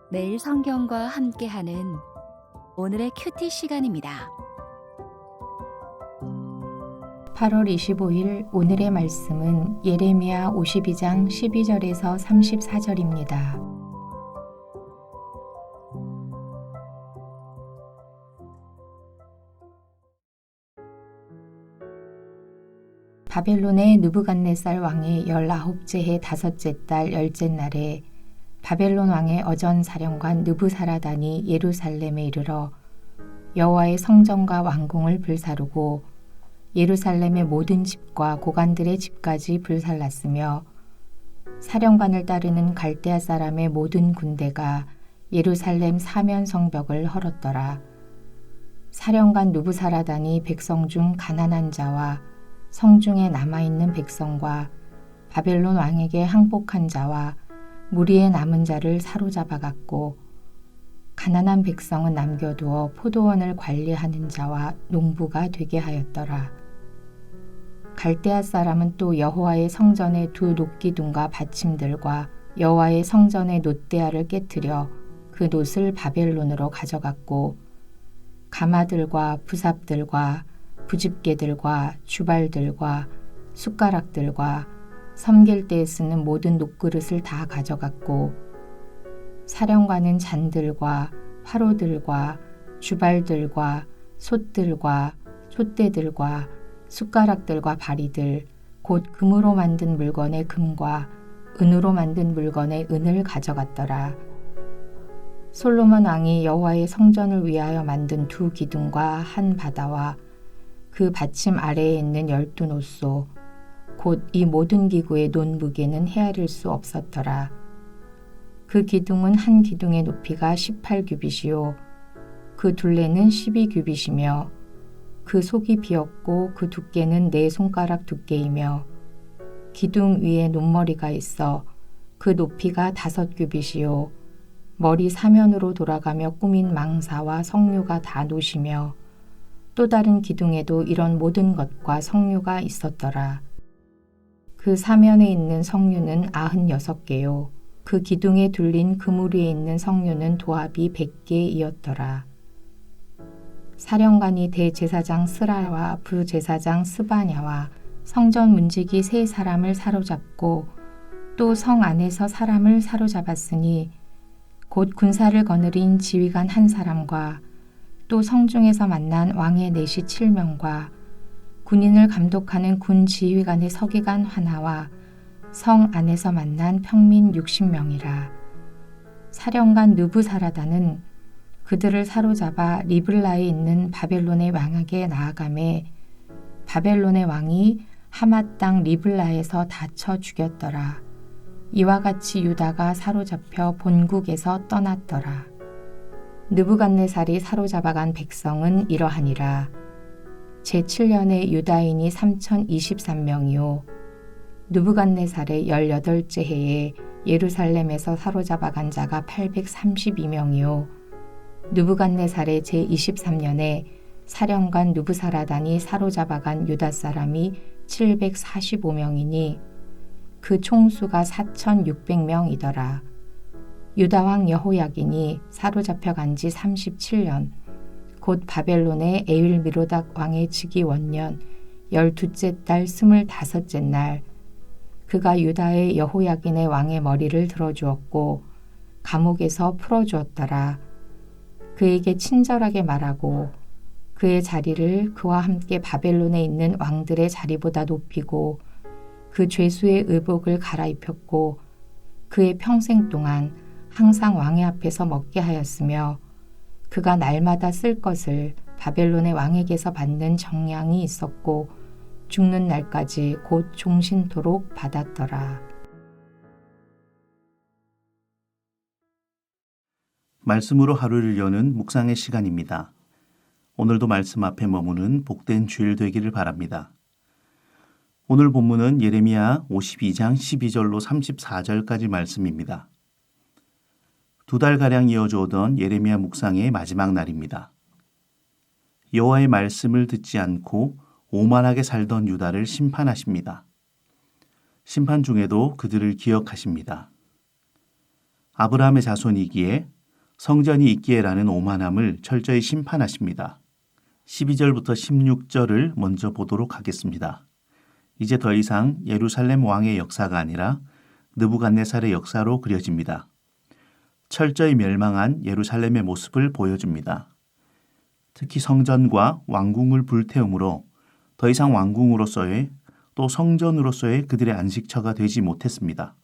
매일 성경과 함께하는 오늘의 큐티 시간입니다. 8월 25일 오늘의 말씀은 예레미야 52장 12절에서 34절입니다. 바벨론의 느부갓네살 왕의 19째 해 5째 달 10째 날에 바벨론 왕의 어전 사령관 느부사라단이 예루살렘에 이르러 여호와의 성전과 왕궁을 불사르고 예루살렘의 모든 집과 고관들의 집까지 불살랐으며 사령관을 따르는 갈대아 사람의 모든 군대가 예루살렘 사면 성벽을 헐었더라. 사령관 느부사라단이 백성 중 가난한 자와 성중에 남아있는 백성과 바벨론 왕에게 항복한 자와 무리에 남은 자를 사로잡아 갔고 가난한 백성은 남겨두어 포도원을 관리하는 자와 농부가 되게 하였더라. 갈대아 사람은 또 여호와의 성전의 두 놋기둥과 받침들과 여호와의 성전의 놋대야를 깨뜨려 그 놋을 바벨론으로 가져갔고 가마들과 부삽들과 부집개들과 주발들과 숟가락들과 섬길 때에 쓰는 모든 놋그릇을 다 가져갔고 사령관은 잔들과 화로들과 주발들과 솥들과 촛대들과 숟가락들과 바리들 곧 금으로 만든 물건의 금과 은으로 만든 물건의 은을 가져갔더라. 솔로몬 왕이 여호와의 성전을 위하여 만든 두 기둥과 한 바다와 그 받침 아래에 있는 12놋소 곧 이 모든 기구의 논 무게는 헤아릴 수 없었더라. 그 기둥은 한 기둥의 높이가 18규빗이요 그 둘레는 12규빗이며 그 속이 비었고 그 두께는 4손가락 두께이며 기둥 위에 논머리가 있어 그 높이가 5규빗이요 머리 사면으로 돌아가며 꾸민 망사와 성류가 다 놋이며 또 다른 기둥에도 이런 모든 것과 성류가 있었더라. 그 사면에 있는 성류는 96개요. 그 기둥에 둘린 그물 위에 있는 성류는 도합이 100개이었더라. 사령관이 대제사장 스라와 부제사장 스바냐와 성전 문지기 3사람을 사로잡고 또 성 안에서 사람을 사로잡았으니 곧 군사를 거느린 지휘관 1사람과 또 성중에서 만난 왕의 내시 7명과 군인을 감독하는 군 지휘관의 서기관 하나와 성 안에서 만난 평민 60명이라. 사령관 느부사라단은 그들을 사로잡아 리블라에 있는 바벨론의 왕에게 나아가매 바벨론의 왕이 하맛 땅 리블라에서 다쳐 죽였더라. 이와 같이 유다가 사로잡혀 본국에서 떠났더라. 느부갓네살이 사로잡아간 백성은 이러하니라. 제7년에 유다인이 3023명이요 느부갓네살의 18째 해에 예루살렘에서 사로잡아간 자가 832명이요 느부갓네살의 제23년에 사령관 느부사라단이 사로잡아간 유다 사람이 745명이니 그 총수가 4600명이더라. 유다왕 여호야긴이 사로잡혀간 지 37년 곧 바벨론의 에윌미로닥 왕의 즉위 원년 12째 달 25째 날 그가 유다의 여호야긴의 왕의 머리를 들어주었고 감옥에서 풀어주었더라. 그에게 친절하게 말하고 그의 자리를 그와 함께 바벨론에 있는 왕들의 자리보다 높이고 그 죄수의 의복을 갈아입혔고 그의 평생 동안 항상 왕의 앞에서 먹게 하였으며 그가 날마다 쓸 것을 바벨론의 왕에게서 받는 정량이 있었고 죽는 날까지 곧 종신토록 받았더라. 말씀으로 하루를 여는 묵상의 시간입니다. 오늘도 말씀 앞에 머무는 복된 주일 되기를 바랍니다. 오늘 본문은 예레미야 52장 12절로 34절까지 말씀입니다. 2달가량 이어져 오던 예레미야 묵상의 마지막 날입니다. 여호와의 말씀을 듣지 않고 오만하게 살던 유다를 심판하십니다. 심판 중에도 그들을 기억하십니다. 아브라함의 자손이기에 성전이 있기에라는 오만함을 철저히 심판하십니다. 12절부터 16절을 먼저 보도록 하겠습니다. 이제 더 이상 예루살렘 왕의 역사가 아니라 느부갓네살의 역사로 그려집니다. 철저히 멸망한 예루살렘의 모습을 보여줍니다. 특히 성전과 왕궁을 불태움으로 더 이상 왕궁으로서의 또 성전으로서의 그들의 안식처가 되지 못했습니다.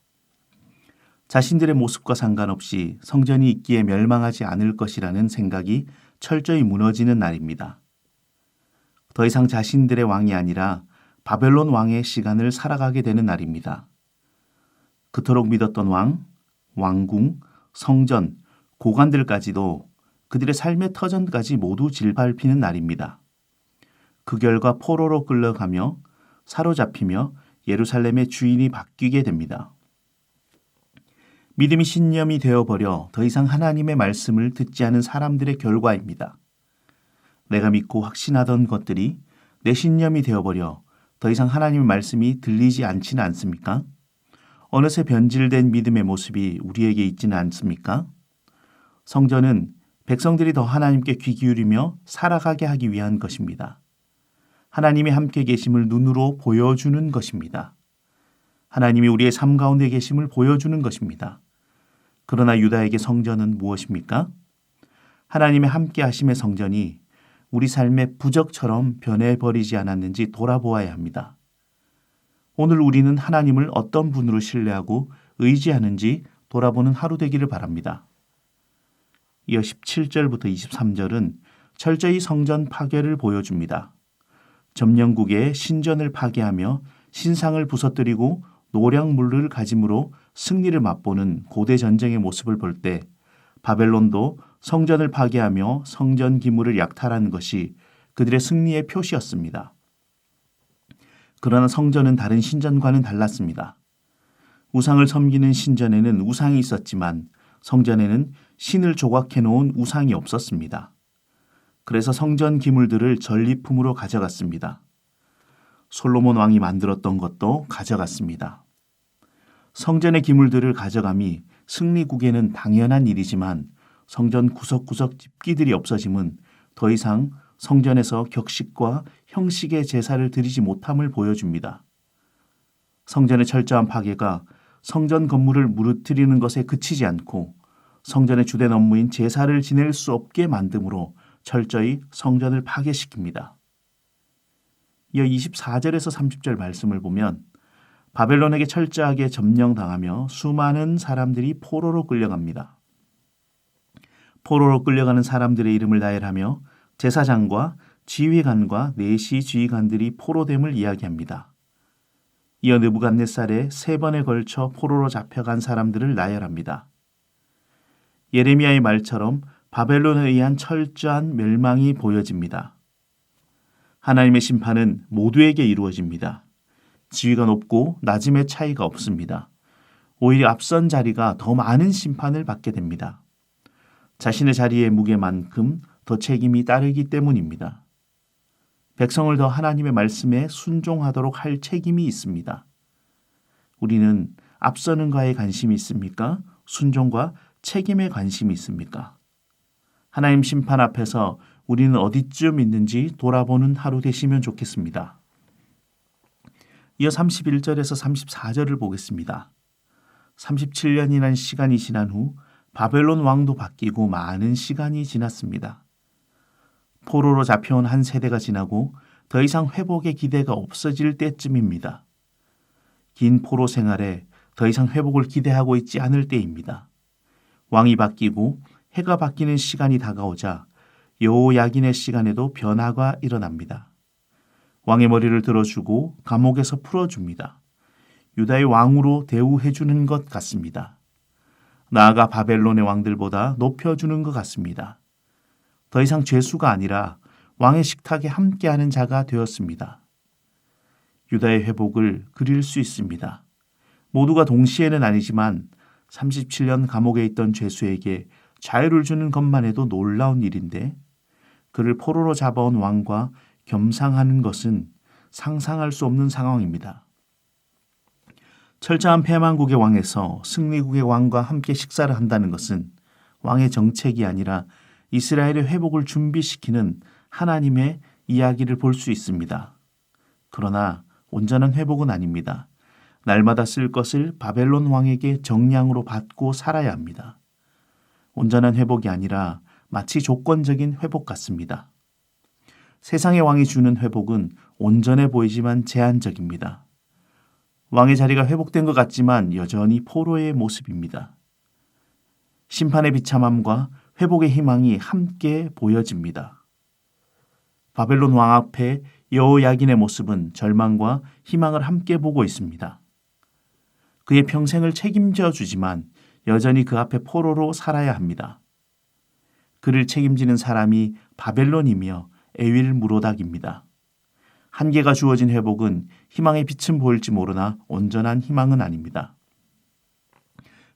자신들의 모습과 상관없이 성전이 있기에 멸망하지 않을 것이라는 생각이 철저히 무너지는 날입니다. 더 이상 자신들의 왕이 아니라 바벨론 왕의 시간을 살아가게 되는 날입니다. 그토록 믿었던 왕, 왕궁, 성전, 고관들까지도 그들의 삶의 터전까지 모두 질밟히는 날입니다. 그 결과 포로로 끌려가며 사로잡히며 예루살렘의 주인이 바뀌게 됩니다. 믿음이 신념이 되어버려 더 이상 하나님의 말씀을 듣지 않은 사람들의 결과입니다. 내가 믿고 확신하던 것들이 내 신념이 되어버려 더 이상 하나님의 말씀이 들리지 않지는 않습니까? 어느새 변질된 믿음의 모습이 우리에게 있지는 않습니까? 성전은 백성들이 더 하나님께 귀 기울이며 살아가게 하기 위한 것입니다. 하나님이 함께 계심을 눈으로 보여주는 것입니다. 하나님이 우리의 삶 가운데 계심을 보여주는 것입니다. 그러나 유다에게 성전은 무엇입니까? 하나님의 함께 하심의 성전이 우리 삶의 부적처럼 변해버리지 않았는지 돌아보아야 합니다. 오늘 우리는 하나님을 어떤 분으로 신뢰하고 의지하는지 돌아보는 하루 되기를 바랍니다. 이어 17절부터 23절은 철저히 성전 파괴를 보여줍니다. 점령국의 신전을 파괴하며 신상을 부서뜨리고 노량물을 가짐으로 승리를 맛보는 고대 전쟁의 모습을 볼 때 바벨론도 성전을 파괴하며 성전 기물을 약탈하는 것이 그들의 승리의 표시였습니다. 그러나 성전은 다른 신전과는 달랐습니다. 우상을 섬기는 신전에는 우상이 있었지만 성전에는 신을 조각해 놓은 우상이 없었습니다. 그래서 성전 기물들을 전리품으로 가져갔습니다. 솔로몬 왕이 만들었던 것도 가져갔습니다. 성전의 기물들을 가져감이 승리국에는 당연한 일이지만 성전 구석구석 집기들이 없어짐은 더 이상 성전에서 격식과 형식의 제사를 드리지 못함을 보여줍니다. 성전의 철저한 파괴가 성전 건물을 무너뜨리는 것에 그치지 않고 성전의 주된 업무인 제사를 지낼 수 없게 만듦으로 철저히 성전을 파괴시킵니다. 이어 24절에서 30절 말씀을 보면 바벨론에게 철저하게 점령당하며 수많은 사람들이 포로로 끌려갑니다. 포로로 끌려가는 사람들의 이름을 나열하며 제사장과 지휘관과 내시 지휘관들이 포로됨을 이야기합니다. 이어 느부갓네살의 3번에 걸쳐 포로로 잡혀간 사람들을 나열합니다. 예레미야의 말처럼 바벨론에 의한 철저한 멸망이 보여집니다. 하나님의 심판은 모두에게 이루어집니다. 지위가 높고 낮음의 차이가 없습니다. 오히려 앞선 자리가 더 많은 심판을 받게 됩니다. 자신의 자리의 무게만큼 더 책임이 따르기 때문입니다. 백성을 더 하나님의 말씀에 순종하도록 할 책임이 있습니다. 우리는 앞서는 가에 관심이 있습니까? 순종과 책임에 관심이 있습니까? 하나님 심판 앞에서 우리는 어디쯤 있는지 돌아보는 하루 되시면 좋겠습니다. 이어 31절에서 34절을 보겠습니다. 37년이라는 시간이 지난 후 바벨론 왕도 바뀌고 많은 시간이 지났습니다. 포로로 잡혀온 한 세대가 지나고 더 이상 회복의 기대가 없어질 때쯤입니다. 긴 포로 생활에 더 이상 회복을 기대하고 있지 않을 때입니다. 왕이 바뀌고 해가 바뀌는 시간이 다가오자 여호야긴의 시간에도 변화가 일어납니다. 왕의 머리를 들어주고 감옥에서 풀어줍니다. 유다의 왕으로 대우해주는 것 같습니다. 나아가 바벨론의 왕들보다 높여주는 것 같습니다. 더 이상 죄수가 아니라 왕의 식탁에 함께하는 자가 되었습니다. 유다의 회복을 그릴 수 있습니다. 모두가 동시에는 아니지만 37년 감옥에 있던 죄수에게 자유를 주는 것만 해도 놀라운 일인데 그를 포로로 잡아온 왕과 겸상하는 것은 상상할 수 없는 상황입니다. 철저한 패망국의 왕에서 승리국의 왕과 함께 식사를 한다는 것은 왕의 정책이 아니라 이스라엘의 회복을 준비시키는 하나님의 이야기를 볼 수 있습니다. 그러나 온전한 회복은 아닙니다. 날마다 쓸 것을 바벨론 왕에게 정량으로 받고 살아야 합니다. 온전한 회복이 아니라 마치 조건적인 회복 같습니다. 세상의 왕이 주는 회복은 온전해 보이지만 제한적입니다. 왕의 자리가 회복된 것 같지만 여전히 포로의 모습입니다. 심판의 비참함과 회복의 희망이 함께 보여집니다. 바벨론 왕 앞에 여호야긴의 모습은 절망과 희망을 함께 보고 있습니다. 그의 평생을 책임져 주지만 여전히 그 앞에 포로로 살아야 합니다. 그를 책임지는 사람이 바벨론이며 에윌 무로닥입니다. 한계가 주어진 회복은 희망의 빛은 보일지 모르나 온전한 희망은 아닙니다.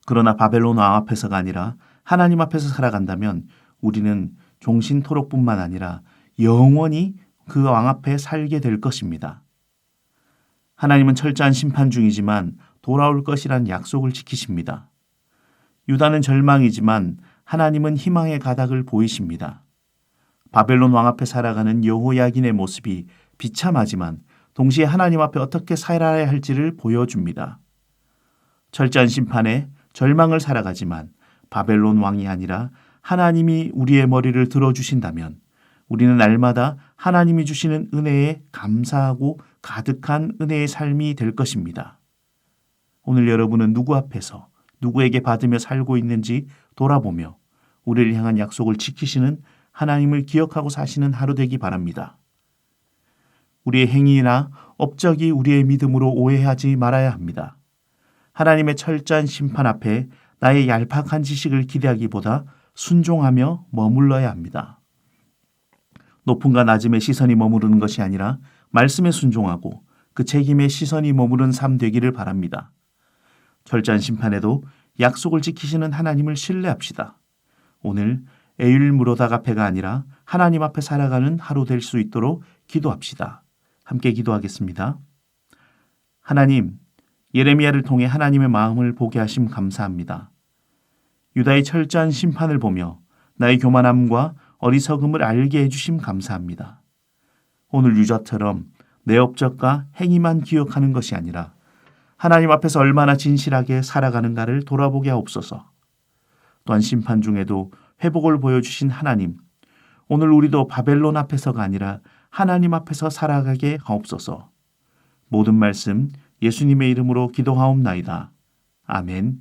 그러나 바벨론 왕 앞에서가 아니라 하나님 앞에서 살아간다면 우리는 종신토록뿐만 아니라 영원히 그 왕 앞에 살게 될 것입니다. 하나님은 철저한 심판 중이지만 돌아올 것이란 약속을 지키십니다. 유다는 절망이지만 하나님은 희망의 가닥을 보이십니다. 바벨론 왕 앞에 살아가는 여호야긴의 모습이 비참하지만 동시에 하나님 앞에 어떻게 살아야 할지를 보여줍니다. 철저한 심판에 절망을 살아가지만 바벨론 왕이 아니라 하나님이 우리의 머리를 들어주신다면 우리는 날마다 하나님이 주시는 은혜에 감사하고 가득한 은혜의 삶이 될 것입니다. 오늘 여러분은 누구 앞에서 누구에게 받으며 살고 있는지 돌아보며 우리를 향한 약속을 지키시는 하나님을 기억하고 사시는 하루 되기 바랍니다. 우리의 행위나 업적이 우리의 믿음으로 오해하지 말아야 합니다. 하나님의 철저한 심판 앞에 나의 얄팍한 지식을 기대하기보다 순종하며 머물러야 합니다. 높음과 낮음의 시선이 머무르는 것이 아니라 말씀에 순종하고 그 책임에 시선이 머무른 삶 되기를 바랍니다. 철저한 심판에도 약속을 지키시는 하나님을 신뢰합시다. 오늘 에윌 무로닥 앞에가 아니라 하나님 앞에 살아가는 하루 될 수 있도록 기도합시다. 함께 기도하겠습니다. 하나님, 예레미야를 통해 하나님의 마음을 보게 하심 감사합니다. 유다의 철저한 심판을 보며 나의 교만함과 어리석음을 알게 해주심 감사합니다. 오늘 유다처럼 내 업적과 행위만 기억하는 것이 아니라 하나님 앞에서 얼마나 진실하게 살아가는가를 돌아보게 하옵소서. 또한 심판 중에도 회복을 보여주신 하나님, 오늘 우리도 바벨론 앞에서가 아니라 하나님 앞에서 살아가게 하옵소서. 모든 말씀 예수님의 이름으로 기도하옵나이다. 아멘.